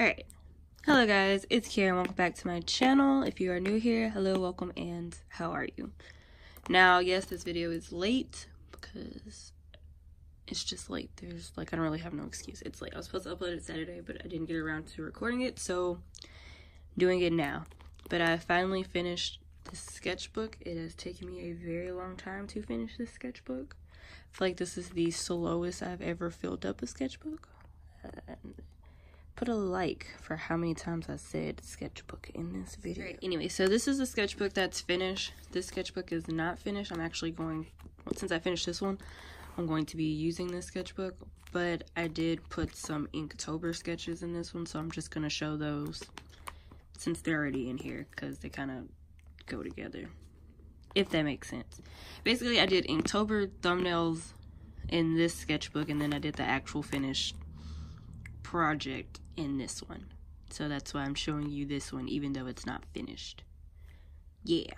Alright, hello guys, it's Kiara and welcome back to my channel. If you are new here, hello, welcome, and how are you? Now, yes, this video is late because it's just late. There's like, I don't really have no excuse. It's late. I was supposed to upload it Saturday, but I didn't get around to recording it, so I'm doing it now. But I finally finished this sketchbook. It has taken me a very long time to finish this sketchbook. I feel like this is the slowest I've ever filled up a sketchbook. Put a like for how many times I said sketchbook in this video. Right. Anyway, so this is the sketchbook that's finished. This sketchbook is not finished. I'm actually going, since I finished this one, I'm going to be using this sketchbook, but I did put some Inktober sketches in this one, so I'm just going to show those since they're already in here because they kind of go together, if that makes sense. Basically, I did Inktober thumbnails in this sketchbook, and then I did the actual finished project in this one, so that's why I'm showing you this one even though it's not finished. Yeah,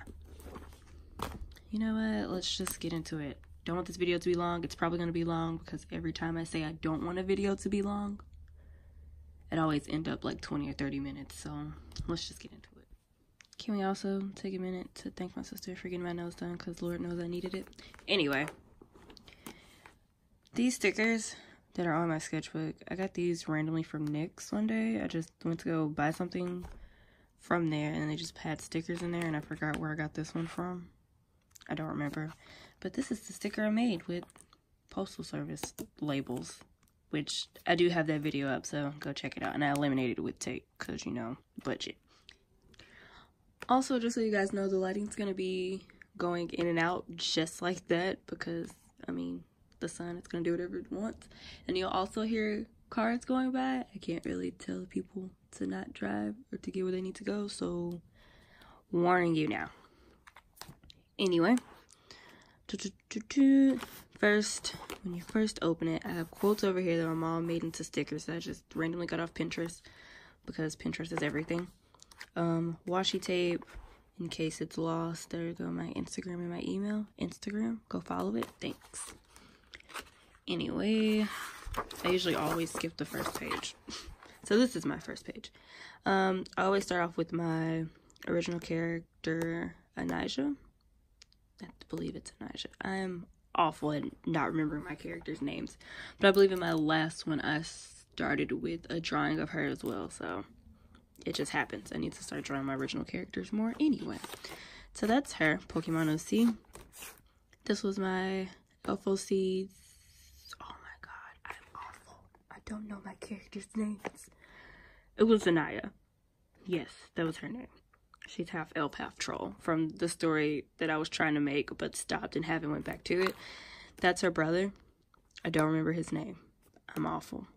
you know what, let's just get into it. Don't want this video to be long. It's probably going to be long because every time I say I don't want a video to be long, it always end up like 20 or 30 minutes, so let's just get into it. Can we also take a minute to thank my sister for getting my nails done because Lord knows I needed it. Anyway, these stickers that are on my sketchbook, I got these randomly from NYX one day. I just went to go buy something from there and they just had stickers in there and I forgot where I got this one from. I don't remember. But this is the sticker I made with Postal Service labels, which I do have that video up, so go check it out. And I eliminated it with tape because, you know, budget. Also, just so you guys know, the lighting's going to be going in and out just like that because, I mean, the sun, it's gonna do whatever it wants. And you'll also hear cars going by. I can't really tell people to not drive or to get where they need to go, so warning you now. Anyway, first, when you first open it, I have quotes over here that my mom made into stickers that I just randomly got off Pinterest because Pinterest is everything. Washi tape in case it's lost. There you go, my Instagram and my email. Instagram, go follow it. Thanks. Anyway, I usually always skip the first page. So this is my first page. I always start off with my original character, Anijah. I believe it's Anijah. I'm awful at not remembering my characters' names. But I believe in my last one, I started with a drawing of her as well. So it just happens. I need to start drawing my original characters more anyway. So that's her, Pokemon OC. This was my FOC. Don't know my character's names. It was Anaya. Yes, that was her name. She's half elf, half troll from the story that I was trying to make but stopped and haven't went back to it. That's her brother. I don't remember his name. I'm awful.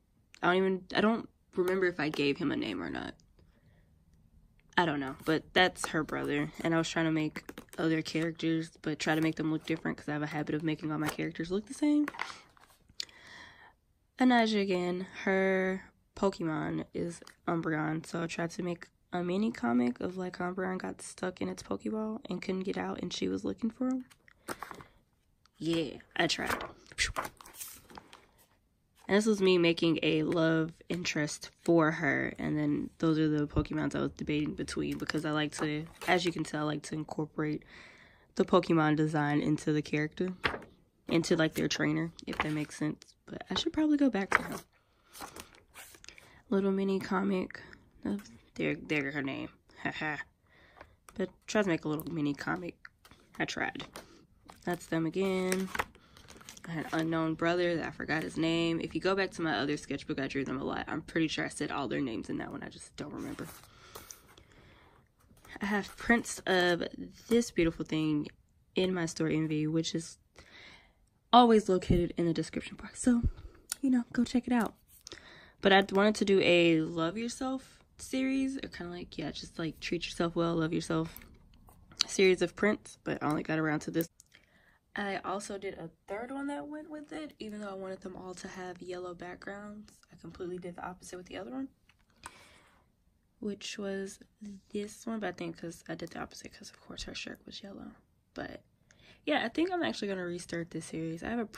I don't remember if I gave him a name or not. I don't know, but that's her brother. And I was trying to make other characters but try to make them look different because I have a habit of making all my characters look the same. Anijah again, her Pokemon is Umbreon, so I tried to make a mini comic of like Umbreon got stuck in its Pokeball and couldn't get out and she was looking for him. Yeah, I tried. And this was me making a love interest for her, and then those are the Pokemons I was debating between because I like to, as you can tell, I like to incorporate the Pokemon design into the character, into like their trainer, if that makes sense. But I should probably go back to her. Little mini comic. Oh, there her name. Haha. But try to make a little mini comic. I tried. That's them again. I had an unknown brother that I forgot his name. If you go back to my other sketchbook, I drew them a lot. I'm pretty sure I said all their names in that one. I just don't remember. I have prints of this beautiful thing in my Storenvy, which is always located in the description box, so you know, go check it out. But I wanted to do a love yourself series, or kind of like, yeah, just like treat yourself well, love yourself series of prints, but I only got around to this. I also did a third one that went with it, even though I wanted them all to have yellow backgrounds. I completely did the opposite with the other one, which was this one, but I think because I did the opposite because of course her shirt was yellow. But yeah, I think I'm actually going to restart this series. I have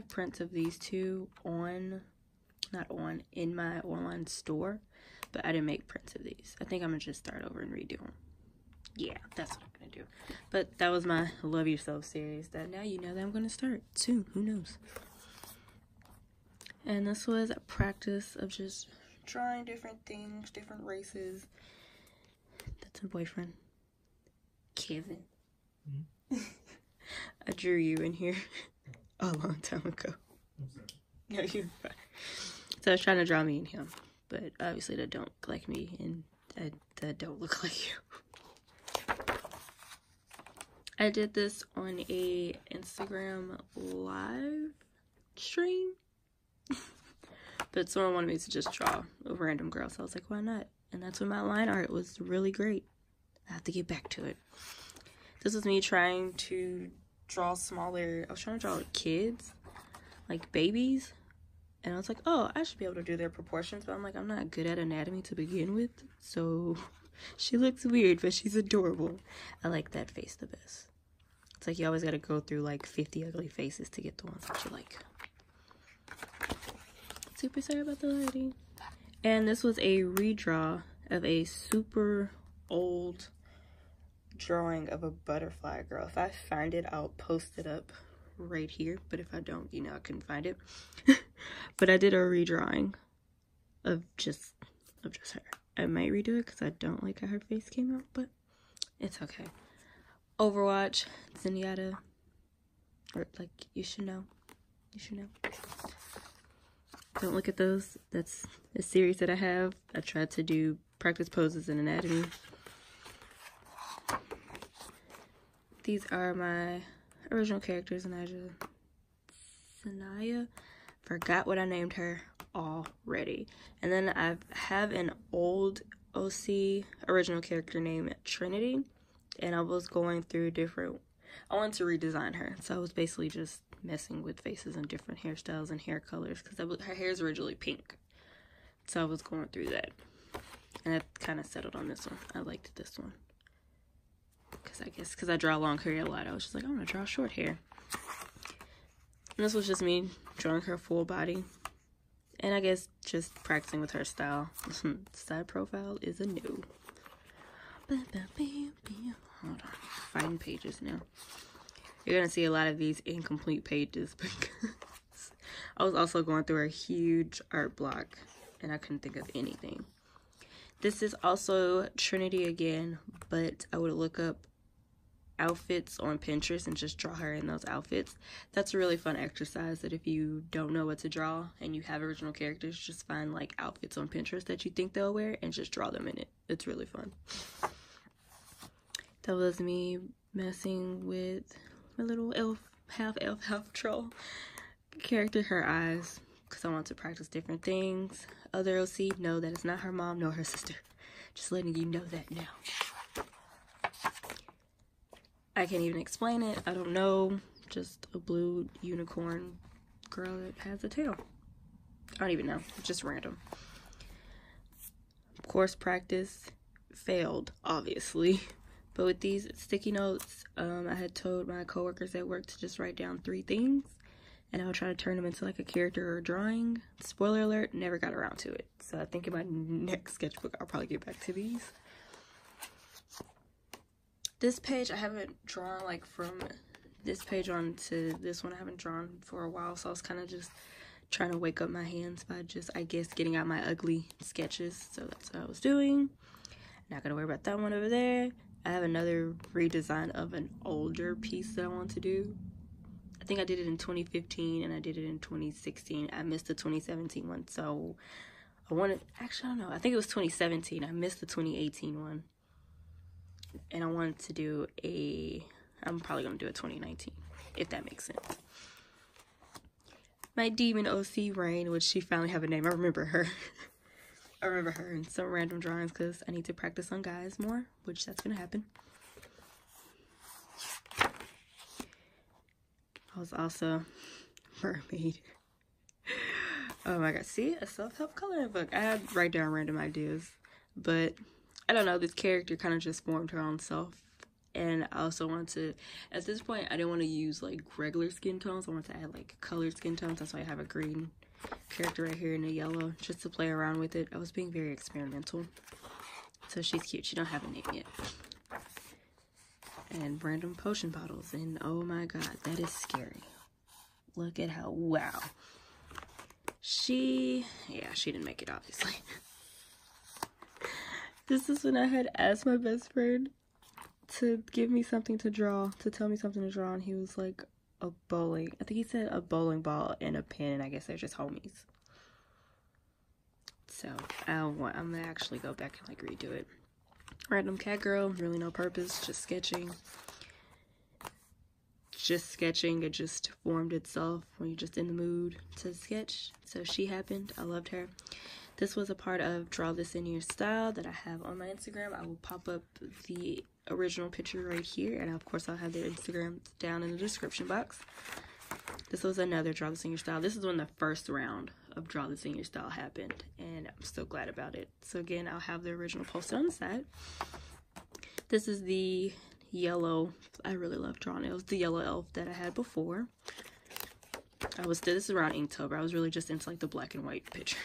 prints of these two on not on, in my online store, but I didn't make prints of these. I think I'm gonna just start over and redo them. Yeah, that's what I'm gonna do. But that was my Love Yourself series that now you know that I'm gonna start soon. Who knows? And this was a practice of just drawing different things, different races. That's my boyfriend, Kevin. I drew you in here a long time ago. No, you're fine. So I was trying to draw me and him, but obviously they don't look like me, and that don't look like you. I did this on a Instagram live stream, but someone wanted me to just draw a random girl, so I was like, why not? And that's when my line art was really great. I have to get back to it. This was me trying to draw smaller. I was trying to draw kids, like babies, and I was like, oh, I should be able to do their proportions, but I'm like, I'm not good at anatomy to begin with, so she looks weird, but she's adorable. I like that face the best. It's like you always got to go through like 50 ugly faces to get the ones that you like. Super sorry about the lighting. And this was a redraw of a super old drawing of a butterfly girl. If I find it, I'll post it up right here, but if I don't, you know, I couldn't find it. But I did a redrawing of just her. I might redo it because I don't like how her face came out, but it's okay. Overwatch, Zenyatta, or like, you should know. Don't look at those. That's a series that I have. I tried to do practice poses in anatomy. These are my original characters, and I just Sanaya. Forgot what I named her already. And then I have an old OC original character named Trinity, and I was going through different. I wanted to redesign her, so I was basically just messing with faces and different hairstyles and hair colors because her hair is originally pink, so I was going through that, and I kind of settled on this one. I liked this one because I draw long hair a lot. I was just like, I'm gonna draw short hair. And this was just me drawing her full body, and I guess just practicing with her style. Side profile is a no. Hold on, fighting pages now. You're gonna see a lot of these incomplete pages because I was also going through a huge art block and I couldn't think of anything. This is also Trinity again, but I would look up outfits on Pinterest and just draw her in those outfits. That's a really fun exercise that if you don't know what to draw and you have original characters, just find like outfits on Pinterest that you think they'll wear and just draw them in it. It's really fun. That was me messing with my little elf, half troll character, her eyes, because I want to practice different things. Other OC, no, that is not her mom nor her sister. Just letting you know that now. I can't even explain it. I don't know. Just a blue unicorn girl that has a tail. I don't even know. It's just random. Course practice failed, obviously. But with these sticky notes, I had told my coworkers at work to just write down 3 things, and I would try to turn them into like a character or a drawing. Spoiler alert, never got around to it. So I think in my next sketchbook, I'll probably get back to these. This page, I haven't drawn like from this page on to this one. I haven't drawn for a while, so I was kind of just trying to wake up my hands by just, I guess, getting out my ugly sketches. So that's what I was doing. Not gonna worry about that one over there. I have another redesign of an older piece that I want to do. I think I did it in 2015 and I did it in 2016. I missed the 2017 one, so I wanted, actually, I don't know. I think it was 2017. I missed the 2018 one. And I wanted to do I'm probably going to do a 2019, if that makes sense. My demon OC Rain, which she finally have a name. I remember her. I remember her in some random drawings because I need to practice on guys more, which that's going to happen. I was also mermaid. Oh my god, see? A self-help coloring book. I had write down random ideas, but I don't know, this character kind of just formed her own self. And I also wanted to, at this point, I didn't want to use like regular skin tones. I wanted to add like colored skin tones. That's why I have a green character right here in the yellow, just to play around with it. I was being very experimental. So she's cute. She don't have a name yet. And random potion bottles. And oh my god, that is scary. Look at how, wow. Yeah, she didn't make it, obviously. This is when I had asked my best friend to give me something to draw, to tell me something to draw, and he was like, I think he said a bowling ball and a pen, and I guess they're just homies. So, I'm gonna actually go back and like redo it. Random cat girl, really no purpose, just sketching. It just formed itself when you're just in the mood to sketch. So she happened. I loved her. This was a part of Draw This in Your Style that I have on my Instagram. I will pop up the original picture right here, and of course I'll have their Instagram down in the description box. This was another Draw This in Your Style. This is when the first round of Draw This in Your Style happened, and I'm so glad about it. So again, I'll have the original posted on the side. This is the yellow, I really love drawing it. It was the yellow elf that I had before. This is around Inktober. I was really just into like the black and white picture.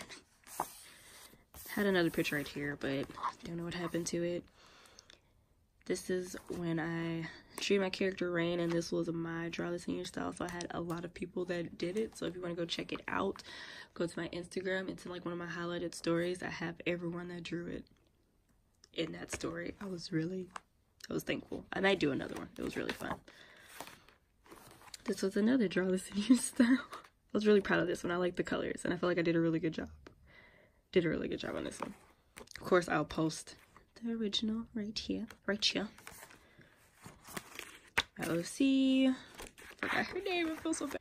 Had another picture right here, but don't know what happened to it. This is when I drew my character Rain, and this was my Draw This in Your Style, so I had a lot of people that did it. So if you want to go check it out, go to my Instagram. It's in like one of my highlighted stories. I have everyone that drew it in that story. I was thankful. I might do another one. It was really fun. This was another Draw This in Your Style. I was really proud of this one. I like the colors, and I feel like I did a really good job. Did a really good job on this one. Of course, I'll post the original right here. My OC. Forgot her name. I feel so bad.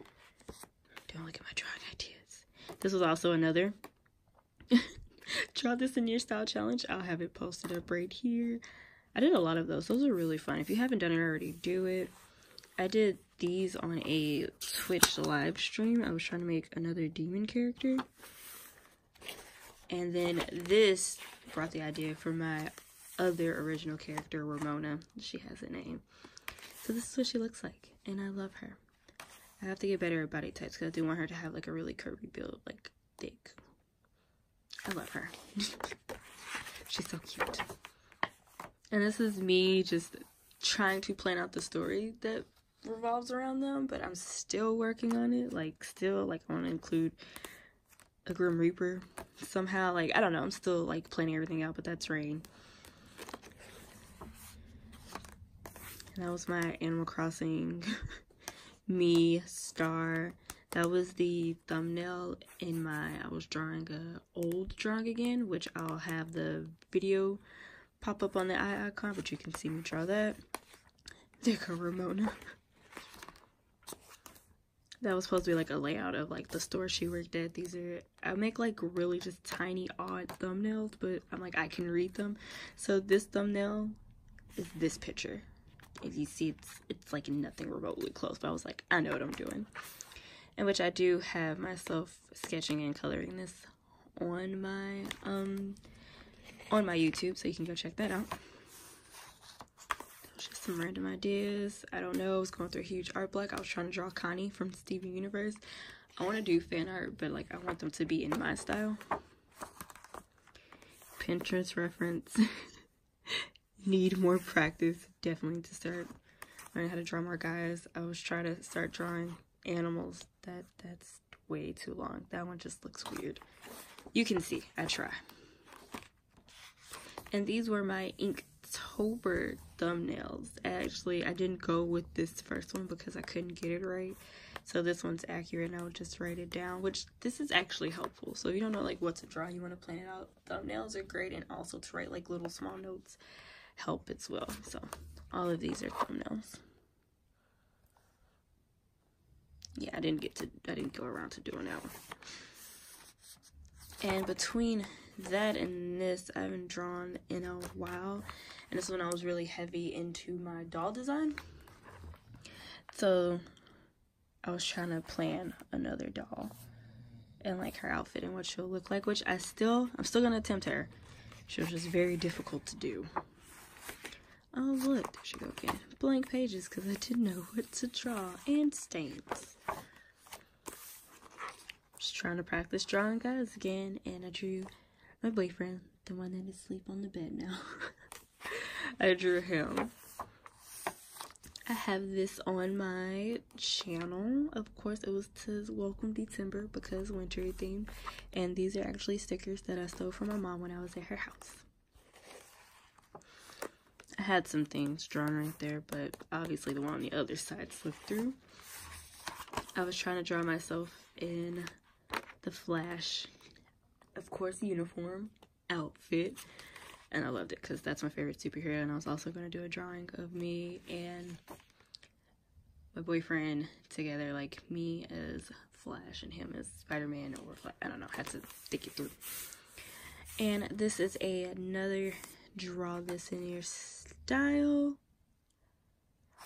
Don't look at my drawing ideas. This was also another Draw This in Your Style challenge. I'll have it posted up right here. I did a lot of those. Those are really fun. If you haven't done it already, do it. I did these on a Twitch live stream. I was trying to make another demon character. And then this brought the idea for my other original character, Ramona. She has a name. So this is what she looks like. And I love her. I have to get better at body types because I do want her to have like a really curvy build, like thick. I love her. She's so cute. And this is me just trying to plan out the story that revolves around them, but I'm still working on it. I want to include a Grim Reaper somehow. Like, I don't know. I'm still like planning everything out, but that's Rain. And that was my Animal Crossing me star. That was the thumbnail in I was drawing a old drawing again, which I'll have the video pop up on the eye icon, but you can see me draw that. There go Ramona. That was supposed to be like a layout of like the store she worked at. I make like really just tiny odd thumbnails, but I'm like, I can read them. So this thumbnail is this picture. If you see, it's like nothing remotely close, but I was like, I know what I'm doing. In which I do have myself sketching and coloring this on my YouTube, so you can go check that out. Just some random ideas. I don't know. I was going through a huge art block. I was trying to draw Connie from Steven Universe. I want to do fan art, but like I want them to be in my style. Pinterest reference. Need more practice. Definitely to start learning how to draw more guys. I was trying to start drawing animals. That's way too long. That one just looks weird. You can see. I try. And these were my Inktober thumbnails. Actually, I didn't go with this first one because I couldn't get it right. So this one's accurate, and I would just write it down, which this is actually helpful. So if you don't know like what to draw, you want to plan it out. Thumbnails are great, and also to write like little small notes help as well. So all of these are thumbnails. Yeah, I didn't go around to doing that one. And between that and this, I haven't drawn in a while, and this is when I was really heavy into my doll design. So I was trying to plan another doll and like her outfit and what she'll look like, which I'm still gonna attempt her. She was just very difficult to do. Oh look, there she go again. Blank pages because I didn't know what to draw, and stains. Just trying to practice drawing, guys, again. And I drew my boyfriend, the one that is asleep on the bed now. I drew him. I have this on my channel. Of course, it was to welcome December because winter theme. And these are actually stickers that I stole from my mom when I was at her house. I had some things drawn right there, but obviously the one on the other side slipped through. I was trying to draw myself in the Flash, of course, uniform outfit. And I loved it because that's my favorite superhero. And I was also going to do a drawing of me and my boyfriend together, like me as Flash and him as Spider-Man, or I don't know, had to think it through. And this is another draw this in your style.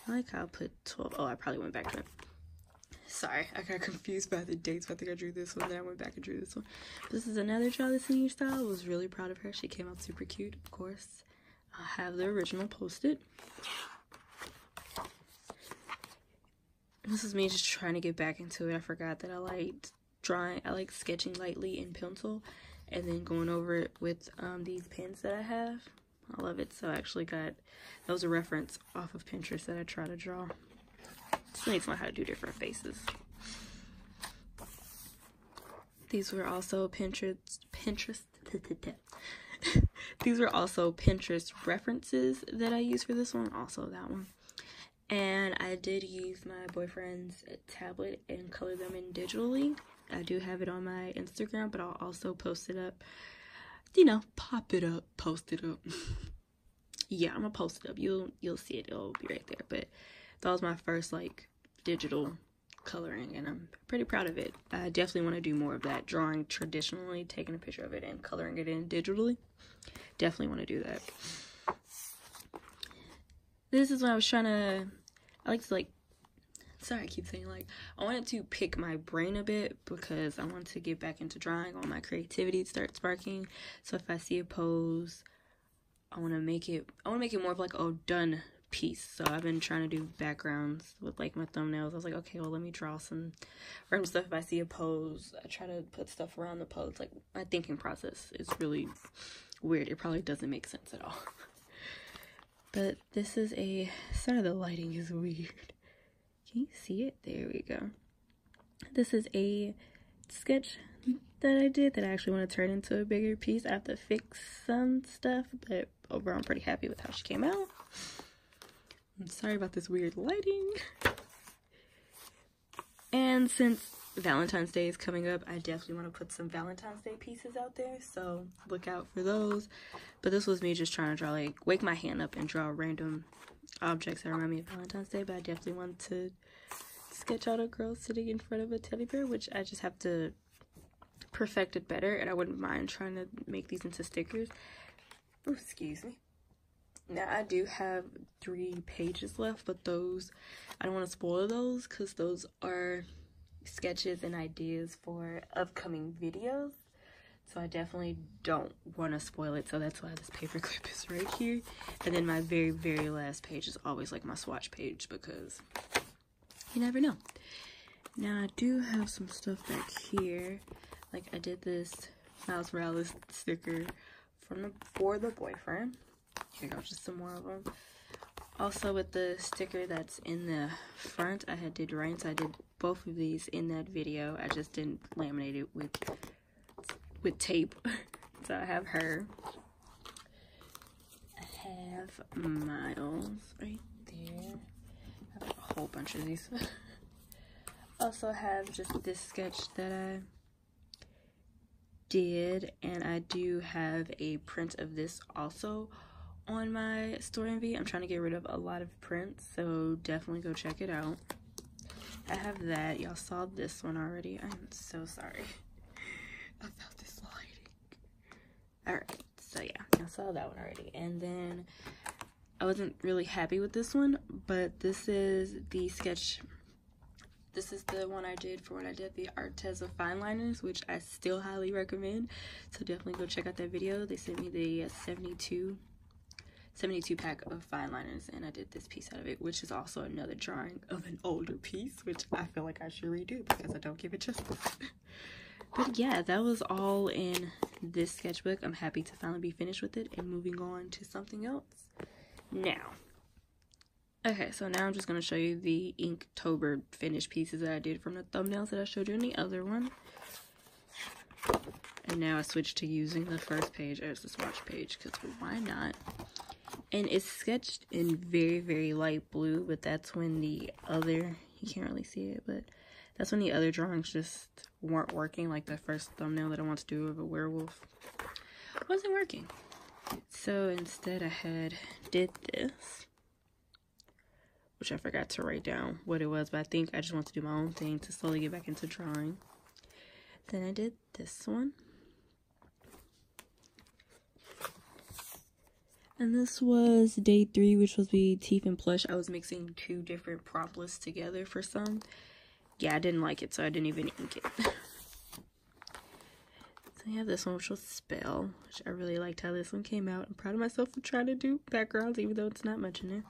I like how I put 12. Oh, I probably went back to it. Sorry, I got confused by the dates. I think I drew this one, then I went back and drew this one. This is another draw this in your style. I was really proud of her. She came out super cute, of course. I'll have the original posted. This is me just trying to get back into it. I forgot that I liked drawing. I like sketching lightly in pencil and then going over it with these pens that I have. I love it. So I actually got, that was a reference off of Pinterest that I try to draw. Still need to learn how to do different faces. These were also Pinterest these were also Pinterest references that I used for this one, also that one. And I did use my boyfriend's tablet and color them in digitally. I do have it on my Instagram, but I'll also post it up. You know, pop it up, post it up. Yeah, I'm gonna post it up. You'll see it. It'll be right there. But that was my first like digital coloring, and I'm pretty proud of it. I definitely want to do more of that, drawing traditionally, taking a picture of it and coloring it in digitally. Definitely want to do that. This is when I was trying to, I like to sorry I keep saying like, I wanted to pick my brain a bit because I want to get back into drawing. I want my creativity to start sparking. So if I see a pose, I want to make it more of like a done piece. So I've been trying to do backgrounds with like my thumbnails. I was like, okay, well, let me draw some random stuff. If I see a pose, I try to put stuff around the pose. Like, my thinking process is really weird. It probably doesn't make sense at all. But this is a, sorry, the lighting is weird. Can you see it? There we go. This is a sketch that I did that I actually want to turn into a bigger piece. I have to fix some stuff, but overall I'm pretty happy with how she came out. I'm sorry about this weird lighting. And since Valentine's Day is coming up, I definitely want to put some Valentine's Day pieces out there, so look out for those. But this was me just trying to draw, like, wake my hand up and draw random objects that remind me of Valentine's Day. But I definitely want to sketch out a girl sitting in front of a teddy bear, which I just have to perfect it better, and I wouldn't mind trying to make these into stickers. Oh, excuse me. Now, I do have 3 pages left, but those, I don't want to spoil those because those are sketches and ideas for upcoming videos. So I definitely don't want to spoil it. So that's why this paper clip is right here. And then my very, very last page is always like my swatch page because you never know. Now, I do have some stuff back here. Like, I did this Miles Morales sticker for the boyfriend. Here goes just some more of them. Also with the sticker that's in the front, I did rain, so I did both of these in that video. I just didn't laminate it with tape. So I have her. I have Miles right there. I have a whole bunch of these. Also have just this sketch that I did, and I do have a print of this also on my Storenvy. I'm trying to get rid of a lot of prints, so definitely go check it out. I have that. Y'all saw this one already. I'm so sorry about this lighting. Alright, so yeah, I saw that one already. And then I wasn't really happy with this one, but this is the sketch. This is the one I did for when I did the Arteza fine liners, which I still highly recommend. So definitely go check out that video. They sent me the 72 pack of fine liners, and I did this piece out of it, which is also another drawing of an older piece, which I feel like I should redo because I don't give it justice. But yeah, that was all in this sketchbook. I'm happy to finally be finished with it and moving on to something else now. Okay, so now I'm just going to show you the Inktober finished pieces that I did from the thumbnails that I showed you in the other one. And now I switched to using the first page as the swatch page, because why not? And it's sketched in very, very light blue, but that's when the other, you can't really see it, but that's when the other drawings just weren't working. Like the first thumbnail that I want to do of a werewolf wasn't working. So instead I did this, which I forgot to write down what it was, but I think I just want to do my own thing to slowly get back into drawing. Then I did this one. And this was day 3, which was the teeth and plush. I was mixing 2 different prop lists together for some. Yeah, I didn't like it, so I didn't even ink it. So I have this one, which was Spell, which I really liked how this one came out. I'm proud of myself for trying to do backgrounds, even though it's not much in there.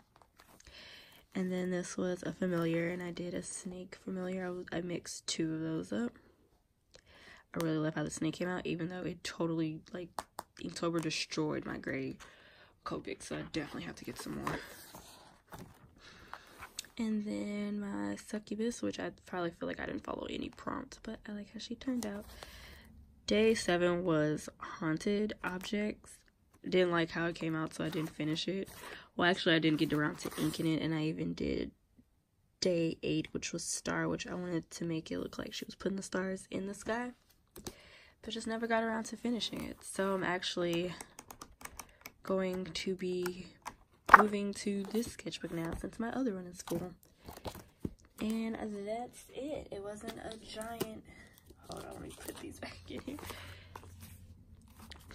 And then this was a familiar, and I did a snake familiar. I mixed 2 of those up. I really love how the snake came out, even though it totally, like, Inktober destroyed my gray Copic, so I definitely have to get some more. And then my succubus, which I probably feel like I didn't follow any prompt, but I like how she turned out. Day 7 was haunted objects. Didn't like how it came out, so I didn't finish it. Well, actually, I didn't get around to inking it, and I even did day 8, which was star, which I wanted to make it look like she was putting the stars in the sky, but just never got around to finishing it. So I'm actually going to be moving to this sketchbook now since my other one is full. And that's it. It wasn't a giant... Hold on, let me put these back in here.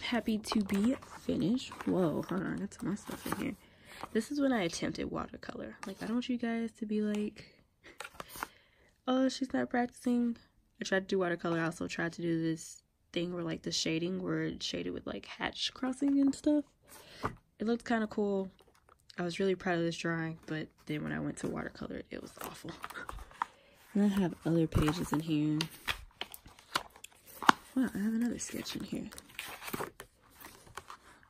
Happy to be finished. Whoa, hold on, I got some more stuff in here. This is when I attempted watercolor. Like, I don't want you guys to be like, oh, she's not practicing. I tried to do watercolor. I also tried to do this thing where, like, the shading where it's shaded with, like, hatch crossing and stuff. It looked kind of cool. I was really proud of this drawing, but then when I went to watercolor, it was awful. And I have other pages in here. Wow, I have another sketch in here.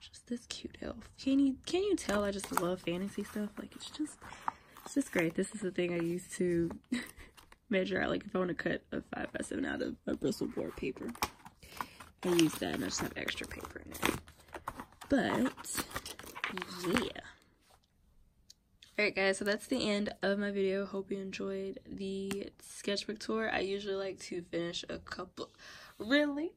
Just this cute elf. Can you tell I just love fantasy stuff? Like, it's just great. This is the thing I use to measure out, like, if I want to cut a 5x7 out of a bristle board paper. I use that, and I just have extra paper in it. But yeah. Alright guys, so that's the end of my video. Hope you enjoyed the sketchbook tour. I usually like to finish a couple... Really?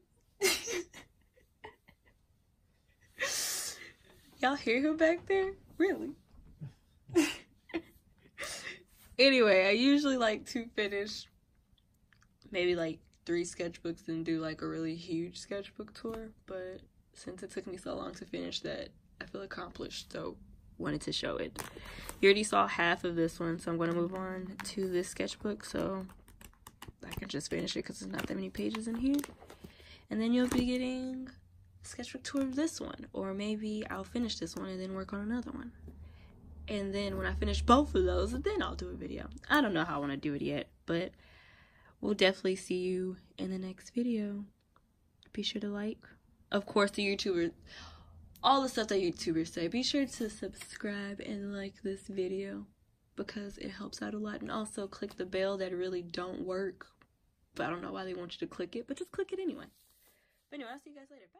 Y'all hear him back there? Really? Anyway, I usually like to finish maybe like 3 sketchbooks and do like a really huge sketchbook tour, but since it took me so long to finish that, I feel accomplished, so wanted to show it. You already saw half of this one, so I'm going to move on to this sketchbook so I can just finish it because there's not that many pages in here. And then you'll be getting a sketchbook tour of this one, or maybe I'll finish this one and then work on another one. And then when I finish both of those, then I'll do a video. I don't know how I want to do it yet, but we'll definitely see you in the next video. Be sure to like. Of course, the YouTubers, all the stuff that YouTubers say, be sure to subscribe and like this video because it helps out a lot. And also click the bell that really don't work, but I don't know why they want you to click it, but just click it anyway. But anyway, I'll see you guys later. Bye.